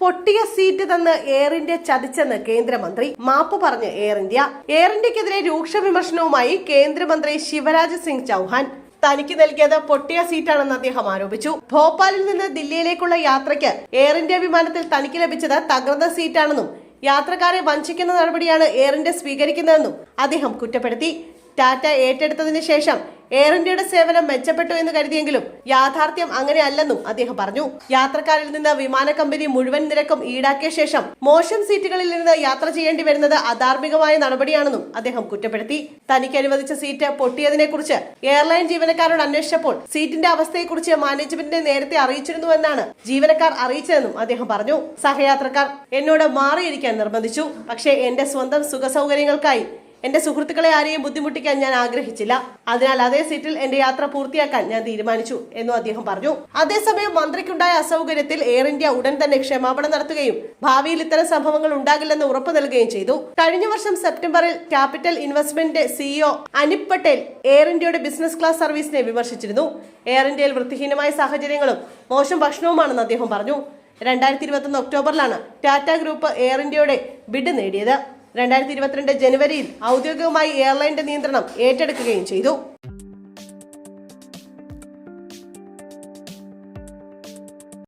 പൊട്ടിയ സീറ്റ് തന്ന് air India ചതിച്ചെന്ന് കേന്ദ്രമന്ത്രി. മാപ്പ് പറഞ്ഞ് എയർ ഇന്ത്യ. എയർ ഇന്ത്യക്കെതിരെ രൂക്ഷ വിമർശനവുമായി കേന്ദ്രമന്ത്രി ശിവരാജ് സിംഗ് ചൗഹാൻ. തനിക്ക് നൽകിയത് പൊട്ടിയ സീറ്റാണെന്ന് അദ്ദേഹം ആരോപിച്ചു. ഭോപ്പാലിൽ നിന്ന് ദില്ലിയിലേക്കുള്ള യാത്രയ്ക്ക് എയർ ഇന്ത്യ വിമാനത്തിൽ തനിക്ക് ലഭിച്ചത് തകർന്ന സീറ്റാണെന്നും യാത്രക്കാരെ വഞ്ചിക്കുന്ന നടപടിയാണ് എയർ ഇന്ത്യ സ്വീകരിക്കുന്നതെന്നും അദ്ദേഹം കുറ്റപ്പെടുത്തി. ടാറ്റ ഏറ്റെടുത്തതിന് ശേഷം എയർ ഇന്ത്യയുടെ സേവനം മെച്ചപ്പെട്ടു എന്ന് കരുതിയെങ്കിലും യാഥാർത്ഥ്യം അങ്ങനെയല്ലെന്നും അദ്ദേഹം പറഞ്ഞു. യാത്രക്കാരിൽ നിന്ന് വിമാന കമ്പനി മുഴുവൻ നിരക്കും ഈടാക്കിയ ശേഷം മോശം സീറ്റുകളിൽ നിന്ന് യാത്ര ചെയ്യേണ്ടി വരുന്നത് അധാർമികമായ നടപടിയാണെന്നും അദ്ദേഹം കുറ്റപ്പെടുത്തി. തനിക്ക് അനുവദിച്ച സീറ്റ് പൊട്ടിയതിനെ കുറിച്ച് എയർലൈൻ ജീവനക്കാരോട് അന്വേഷിച്ചപ്പോൾ സീറ്റിന്റെ അവസ്ഥയെക്കുറിച്ച് മാനേജ്മെന്റിനെ നേരത്തെ അറിയിച്ചിരുന്നുവെന്നാണ് ജീവനക്കാർ അറിയിച്ചതെന്നും അദ്ദേഹം പറഞ്ഞു. സഹയാത്രക്കാർ എന്നോട് മാറിയിരിക്കാൻ നിർബന്ധിച്ചു. പക്ഷേ എന്റെ സ്വന്തം സുഖസൗകര്യങ്ങൾക്കായി എന്റെ സുഹൃത്തുക്കളെ ആരെയും ബുദ്ധിമുട്ടിക്കാൻ ഞാൻ ആഗ്രഹിച്ചില്ല. അതിനാൽ അതേ സീറ്റിൽ എന്റെ യാത്ര പൂർത്തിയാക്കാൻ ഞാൻ തീരുമാനിച്ചു എന്നും അദ്ദേഹം പറഞ്ഞു. അതേസമയം മന്ത്രിക്കുണ്ടായ അസൗകര്യത്തിൽ എയർ ഇന്ത്യ ഉടൻ തന്നെ ക്ഷമാപണം നടത്തുകയും ഭാവിയിൽ ഇത്തരം സംഭവങ്ങൾ ഉണ്ടാകില്ലെന്ന് ഉറപ്പു നൽകുകയും ചെയ്തു. കഴിഞ്ഞ വർഷം സെപ്റ്റംബറിൽ capital investment CEO Anip Patel air ഇന്ത്യയുടെ ബിസിനസ് ക്ലാസ് സർവീസിനെ വിമർശിച്ചിരുന്നു. എയർ ഇന്ത്യയിൽ വൃത്തിഹീനമായ സാഹചര്യങ്ങളും മോശം ഭക്ഷണവുമാണെന്ന് അദ്ദേഹം പറഞ്ഞു. 2021 ഒക്ടോബറിലാണ് ടാറ്റ ഗ്രൂപ്പ് എയർ ഇന്ത്യയുടെ ബിഡ് നേടിയത്. 2022 ജനുവരിയിൽ ഔദ്യോഗികമായി എയർലൈന്റെ നിയന്ത്രണം ഏറ്റെടുക്കുകയും ചെയ്തു.